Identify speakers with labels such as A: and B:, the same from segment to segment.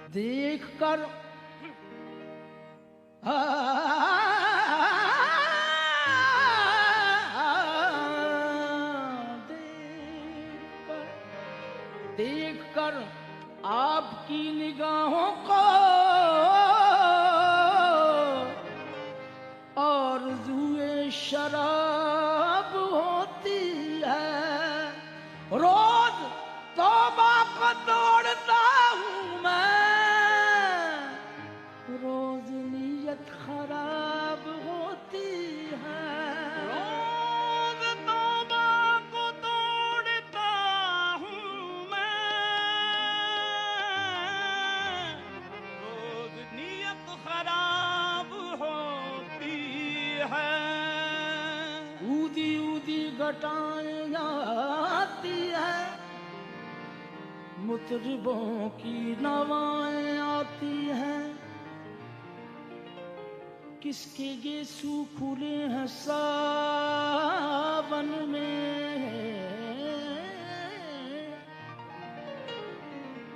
A: देख कर देख कर आपकी निगाहों को और जुए शराब होती है। रोज तौबा को दौड़ता हूँ मैं, रोज नीयत खराब होती है।
B: रोज तौबा को दौड़ता हूँ मैं, रोज नीयत खराब होती है।
A: ऊदी ऊदी घटाएं आती है, मुतरिबों की नवाएं आती हैं। किसके गेसू खुले हैं सावन में,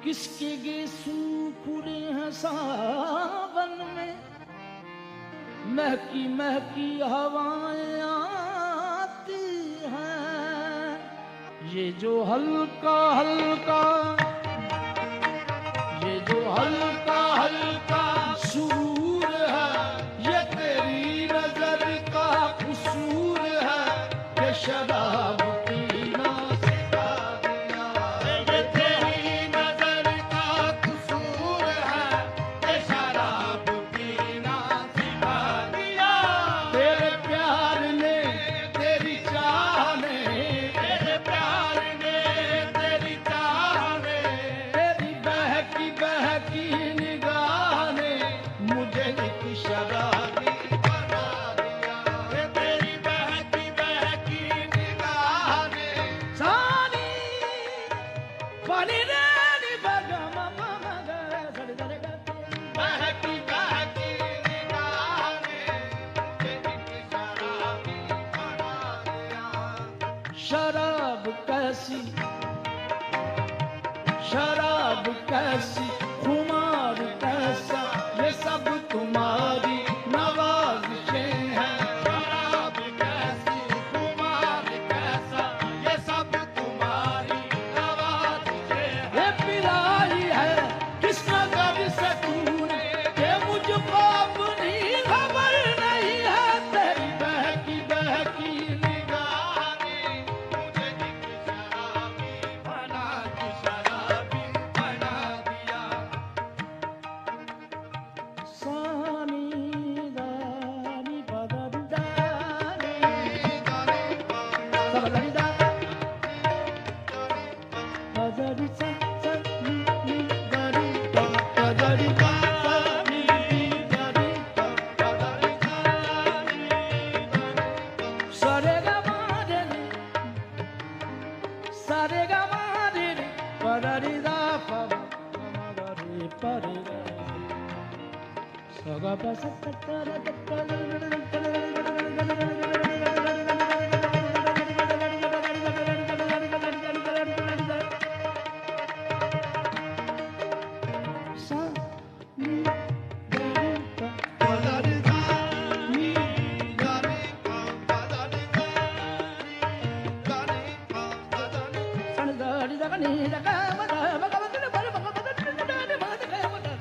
A: किसके गेसू खुले हैं सावन में। महकी महकी हवाएं आती हैं, ये जो हल्का हल्का, ये जो हल्का हल्का सुरूर है, ये तेरी नजर का कसूर है कि शराब पीना सिखा दिया।
B: ये तेरी नजर का कसूर है कि शराब पीना सिखा दिया।
A: तेरे प्यार ने तेरी चाह ने,
B: तेरे प्यार ने तेरी चाह ने,
A: तेरी बहकी बहकी निगाह ने मुझे एक शराबी बना दिया।
B: ये तेरी बहकी बहकी निगाह ने,
A: सानी पानी रेनी बगम मगर सड़ सड़ करते।
B: बहकी बहकी निगाह ने मुझे एक शराबी बना दिया।
A: शराब कैसी, शराब कैसी, खुमार कैसा, ये सब तुम्हारी नवाज़िशें हैं।
B: शराब कैसी खुमार कैसा, ये सब तुम्हारी नवाज़िशें हैं।
A: ये पिलाई है किस नजर से तूने कि मुझको अपनी खबर नहीं है। तेरी बहकी बहकी
B: निगाह ने मुझे एक शराबी बना दी, शराबी बना दिया।
A: सानी दानी बदरदानी सबलदा बदरी सा नी नी दरी बदरी सा नी नी दरी सरे गा मारे सरे गा मारे बदरी दा पदरी परे सगा बस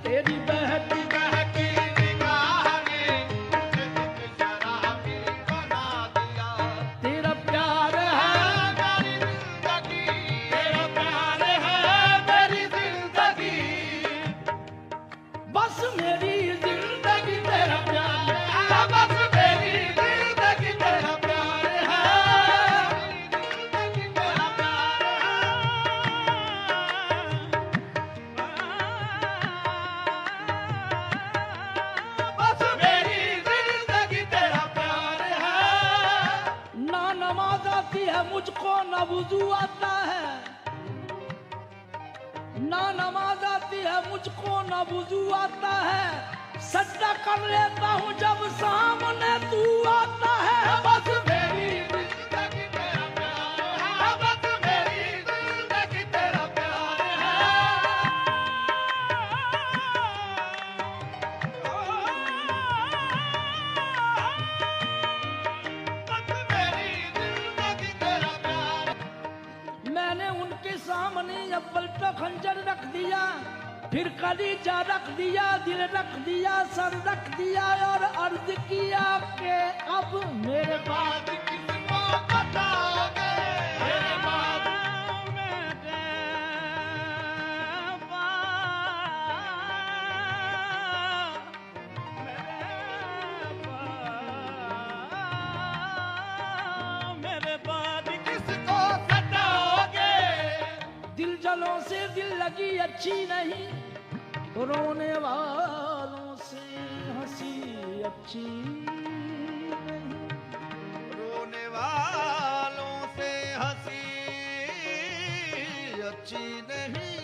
A: तेरी बहती
B: बहकी निगाह ने मुझे एक शराबी बना दिया।
A: तेरा प्यार है
B: मेरी जिंदगी, तेरा प्यार है मेरी जिंदगी,
A: बस मेरी जिंदगी तेरा प्यार है।
B: बस मेरी जिंदगी तेरा प्यार है, मेरी जिंदगी तेरा प्यार है। बस मेरी जिंदगी तेरा प्यार है।
A: ना नमाज आती है मुझको ना वुजू आता है, ना नमाज आती है मुझको ना वुजू आता है। सजदा कर लेता हूँ जब सामने तू आता है। बस
B: मेरी जिंदगी तेरा प्यार है, बस मेरी जिंदगी तेरा प्यार है।
A: पलटा खंजर रख दिया, फिर कलीजा रख दिया, दिल रख दिया, सर रख दिया और अर्ज किया कि अब मेरे
B: बाद किसको बताओगे, मेरे बाद मेरे बाद किसको सताओगे।
A: दिल जलों से दिल लगी अच्छी नहीं, रोने वालों से हंसी अच्छी नहीं,
B: रोने वालों से हंसी अच्छी नहीं।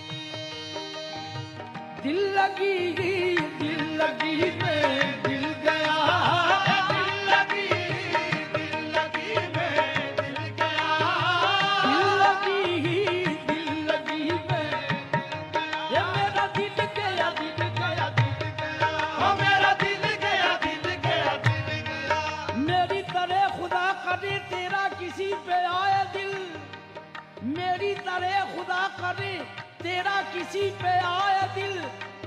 A: दिल लगी में दिल गया,
B: दिल लगी में दिल गया,
A: दिल लगी में ये मेरा दिल गया, दिल गया, दिल गया,
B: ओ मेरा दिल गया, दिल गया, दिल गया।
A: मेरी तरह खुदा करे तेरा किसी पे आए दिल, मेरी तरह खुदा करे तेरा किसी पे आए दिल,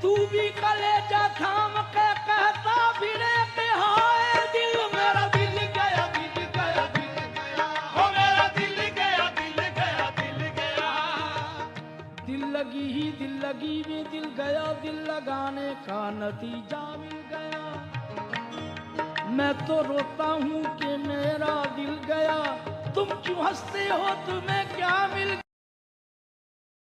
A: तू भी कलेजा थाम के कहता फिरे कि हाय दिल, मेरा दिल गया, दिल गया, दिल गया,
B: ओ मेरा दिल गया, दिल गया, दिल गया।
A: दिल लगी में दिल गया, दिल लगाने का नतीजा मिल गया। मैं तो रोता हूँ कि मेरा दिल गया, तुम क्यों हंसते हो, तुम्हें क्या मिल